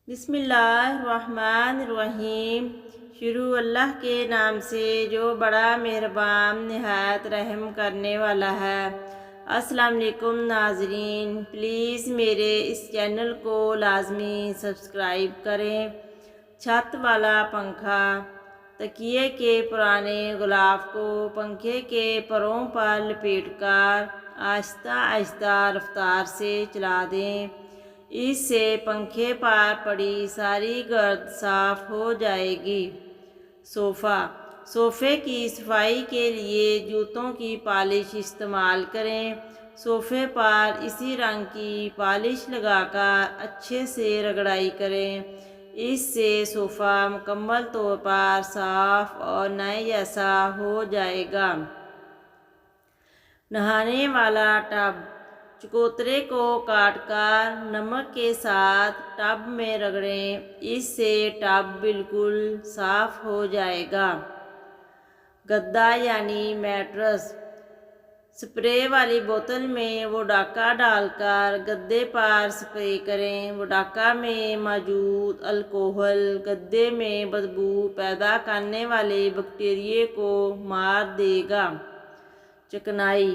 بسم اللہ الرحمن الرحیم۔ شروع اللہ کے نام سے جو بڑا مہربان نہایت رحم کرنے والا ہے۔ السلام علیکم ناظرین، پلیز میرے اس چینل کو لازمی سبسکرائب کریں۔ چھت والا پنکھا۔ تکیے کے پرانے غلاف کو پنکھے کے پروں پر لپیٹ کر آہستہ آہستہ رفتار سے چلا دیں۔ اس سے پنکھے پر پڑی ساری گرد صاف ہو جائے گی۔ صوفے کی صفائی کے لیے جوتوں کی پالش استعمال کریں۔ صوفے پر اسی رنگ کی پالش لگا کر اچھے سے رگڑائی کریں۔ اس سے صوفہ مکمل طور پر صاف اور نئے جیسا ہو جائے گا۔ نہانے والا ٹب۔ چکوترے کو کاٹ کر نمک کے ساتھ ٹب میں رگڑیں، اس سے ٹب بالکل صاف ہو جائے گا۔ گدا یعنی میٹرس۔ سپرے والی بوتل میں ووڈکا ڈال کر گدے پر سپرے کریں۔ ووڈکا میں موجود الکحل گدے میں بدبو پیدا کرنے والے بیکٹیریا کو مار دے گا۔ چکنائی۔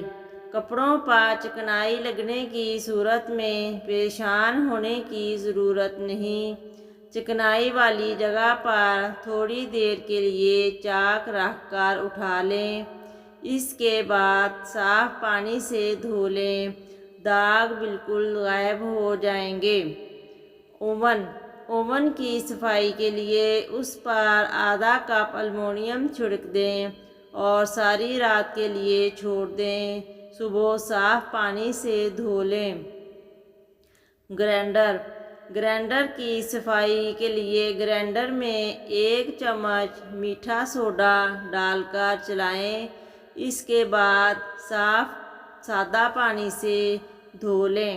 کپڑوں پر چکنائی لگنے کی صورت میں پریشان ہونے کی ضرورت نہیں۔ چکنائی والی جگہ پر تھوڑی دیر کے لیے چاک رکھ کر اٹھا لیں، اس کے بعد صاف پانی سے دھو لیں، داغ بالکل غائب ہو جائیں گے۔ اوون کی صفائی کے لیے اس پر آدھا کپ ایلومینیم چھڑک دیں اور ساری رات کے لیے چھوڑ دیں، صبح صاف پانی سے دھو لیں۔ گرینڈر کی صفائی کے لیے گرینڈر میں 1 چمچ میٹھا سوڈا ڈال کر چلائیں، اس کے بعد صاف سادہ پانی سے دھو لیں۔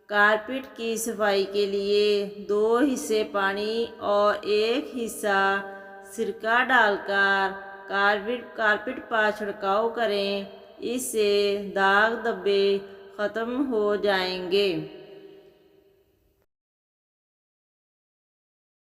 کارپیٹ کی صفائی کے لیے 2 حصے پانی اور 1 حصہ سرکہ ڈال کر کارپیٹ پر چھڑکاؤ کریں، اس سے داغ دھبے ختم ہو جائیں گے۔